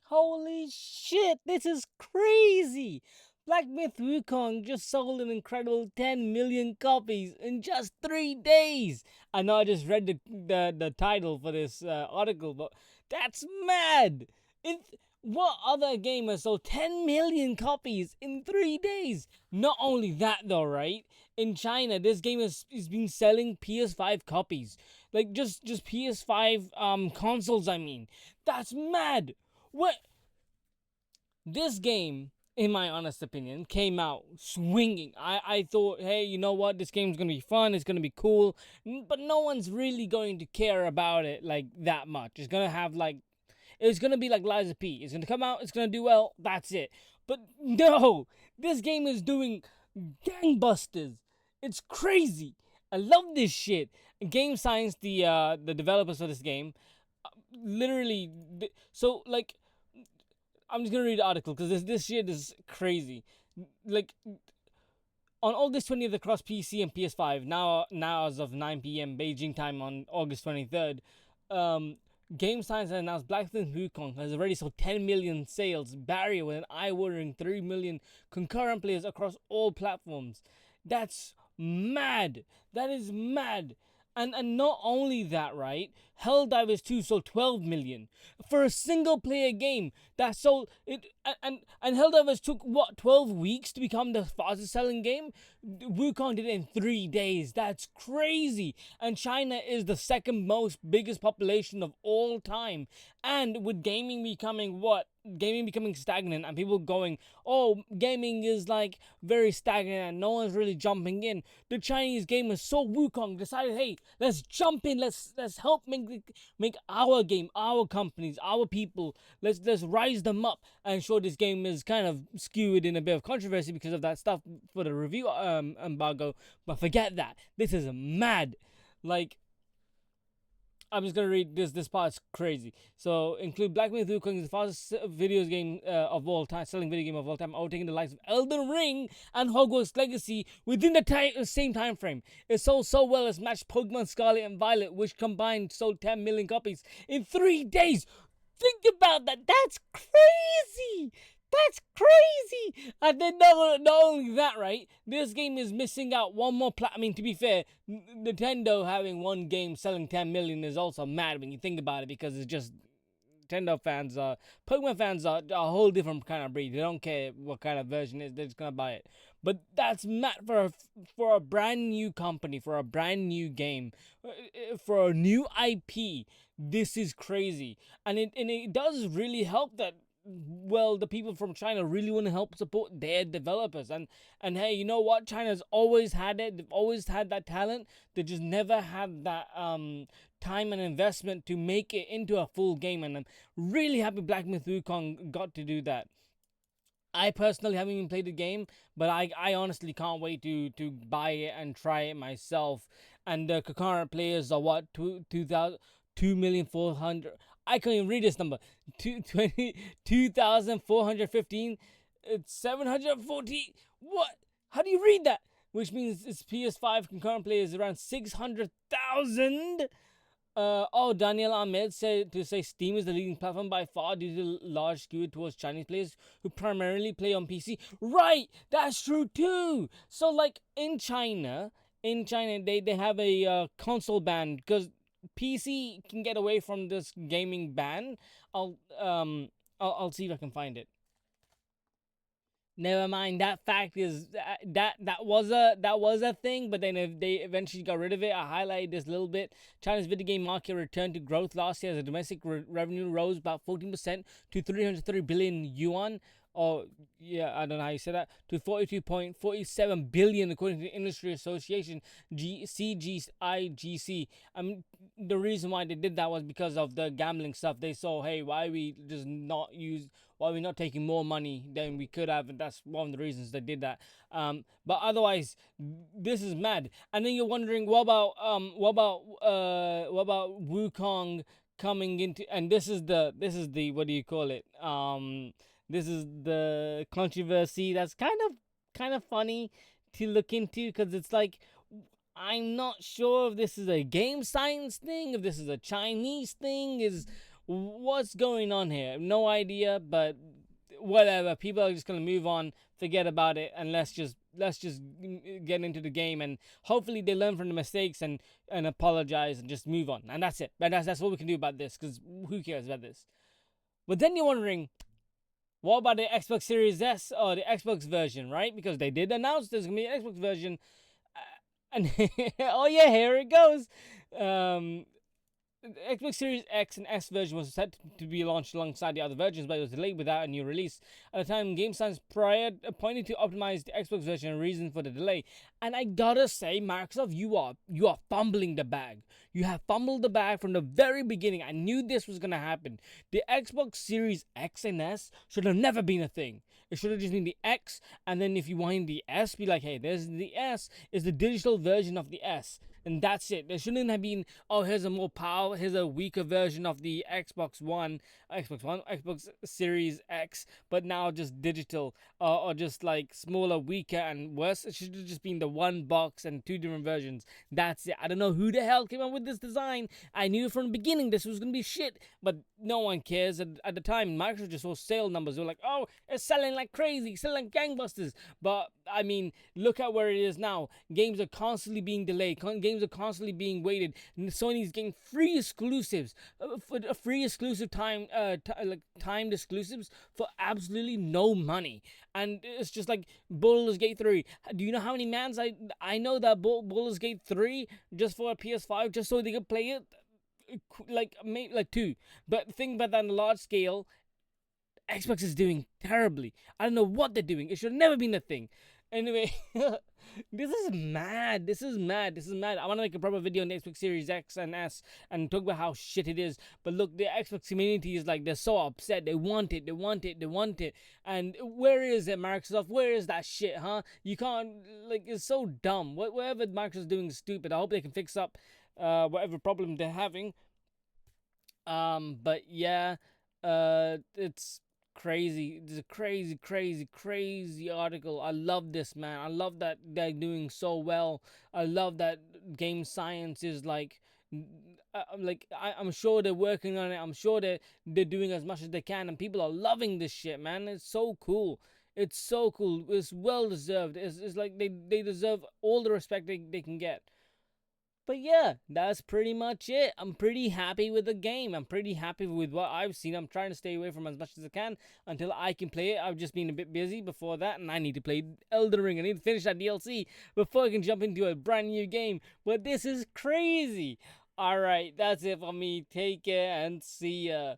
Holy shit, this is crazy! Black Myth Wukong just sold an incredible 10 million copies in just 3 days. I know I just read the title for this article, but that's mad! What other game has sold 10 million copies in 3 days? Not only that, though, right? In China, this game is been selling PS5 copies, like just PS5 consoles. I mean, that's mad. What this game, in my honest opinion, came out swinging. I thought, hey, you know what? This game's gonna be fun. It's gonna be cool, but no one's really going to care about it like that much. It's gonna be like Liza P. It's gonna come out. It's gonna do well. That's it. But no, this game is doing gangbusters. It's crazy. I love this shit. Game Science, the developers of this game, literally. So like, I'm just gonna read the article because this shit is crazy. Like on August 20th across PC and PS5, now as of 9 p.m. Beijing time on August 23rd, Game Science has announced Black Myth Wukong has already sold 10 million sales barrier with an eye-watering 3 million concurrent players across all platforms. That's mad. That is mad. And not only that, right? Helldivers 2 sold 12 million for a single player game that sold it. And Helldivers took what, 12 weeks to become the fastest selling game. Wukong did it in 3 days. That's crazy. And China is the second most biggest population of all time. And with gaming becoming what? Gaming becoming stagnant and people going, oh, gaming is like very stagnant and no one's really jumping in. The Chinese gamers saw Wukong, decided, hey, let's jump in, let's help make our game, our companies, our people. Let's rise them up. And sure, this game is kind of skewed in a bit of controversy because of that stuff for the review embargo. But forget that. This is mad. Like, I'm just gonna read this. This part's crazy. So, include Black Myth Wukong is the fastest video game of all time, selling video game of all time, overtaking the likes of Elden Ring and Hogwarts Legacy within the same time frame. It sold so well as matched Pokemon Scarlet and Violet, which combined sold 10 million copies in 3 days. Think about that. That's crazy. That's crazy! And then not only that, right? This game is missing out one more I mean, to be fair, Nintendo having one game selling 10 million is also mad when you think about it because it's just Nintendo fans are Pokemon fans are a whole different kind of breed. They don't care what kind of version it is; they're just gonna buy it. But that's mad for a brand new company, for a brand new game, for a new IP. This is crazy, and it does really help that, well, the people from China really want to help support their developers. And hey, you know what? China's always had it. They've always had that talent. They just never had that time and investment to make it into a full game. And I'm really happy Black Myth Wukong got to do that. I personally haven't even played the game, but I honestly can't wait to buy it and try it myself. And the concurrent players are what, 2,400. I can't even read this number. 2,415. It's 740. What? How do you read that? Which means its PS5 concurrent players around 600,000. Daniel Ahmed said to say Steam is the leading platform by far due to large skew towards Chinese players who primarily play on PC. Right, that's true too. So like in China, they have a console ban because PC can get away from this gaming ban. I'll see if I can find it. Never mind. That fact is that was a thing, but then if they eventually got rid of it, I highlighted this little bit. China's video game market returned to growth last year as the domestic revenue rose about 14% to 303 billion yuan. Or yeah, I don't know how you say that, to 42.47 billion according to the industry association CGIGC. I mean, the reason why they did that was because of the gambling stuff. They saw, hey, why are we not taking more money than we could have, and that's one of the reasons they did that. But otherwise, this is mad. And then you're wondering, what about Wukong coming into, and this is the what do you call it? This is the controversy that's kind of funny to look into because it's like, I'm not sure if this is a game science thing, if this is a Chinese thing, is What's going on here? No idea, but whatever. People are just gonna move on, forget about it, and let's just get into the game, and hopefully they learn from the mistakes and apologize and just move on, and that's it. But that's what we can do about this, because who cares about this? But then you're wondering, what about the Xbox Series S or the Xbox version, right? Because they did announce there's gonna be an Xbox version, and oh yeah, here it goes. The Xbox Series X and S version was set to be launched alongside the other versions, but it was delayed without a new release. At the time, Game Science prior pointed to optimize the Xbox version and reason for the delay. And I gotta say, Microsoft, you are fumbling the bag. You have fumbled the bag from the very beginning. I knew this was gonna happen. The Xbox Series X and S should have never been a thing. It should have just been the X, and then if you want the S, be like, hey, there's the S, is the digital version of the S. And that's it. There shouldn't have been, oh, here's a more power, here's a weaker version of the Xbox Series X, but now just digital, or just like smaller, weaker, and worse. It should have just been the one box and two different versions. That's it. I don't know who the hell came up with this design. I knew from the beginning this was gonna be shit, but no one cares. At the time, Microsoft just saw sale numbers. They were like, oh, it's selling like crazy, selling like gangbusters. But I mean, look at where it is now. Games are constantly being delayed. Games are constantly being waited. Sony's getting free exclusives, for free exclusive like timed exclusives for absolutely no money. And it's just like Baldur's Gate 3. Do you know how many mans I know that Baldur's Gate 3 just for a PS5 just so they could play it? Like maybe like two. But think about that on a large scale. Xbox is doing terribly. I don't know what they're doing. It should have never been a thing. Anyway, this is mad. This is mad. This is mad. I want to make a proper video on the Xbox Series X and S and talk about how shit it is. But look, the Xbox community is like, they're so upset. They want it. They want it. They want it. And where is it, Microsoft? Where is that shit, huh? You can't, like, it's so dumb. Whatever Microsoft's doing is stupid. I hope they can fix up whatever problem they're having. But yeah, it's crazy. It's a crazy, crazy, crazy article. I love this, man. I love that they're doing so well. I love that Game Science is I'm sure they're working on it. I'm sure they're doing as much as they can, and people are loving this shit, man. It's so cool. It's so cool. It's well deserved. It's like they deserve all the respect they can get. But yeah, that's pretty much it. I'm pretty happy with the game. I'm pretty happy with what I've seen. I'm trying to stay away from as much as I can until I can play it. I've just been a bit busy before that, and I need to play Elden Ring. I need to finish that DLC before I can jump into a brand new game. But this is crazy. Alright, that's it for me. Take care and see ya.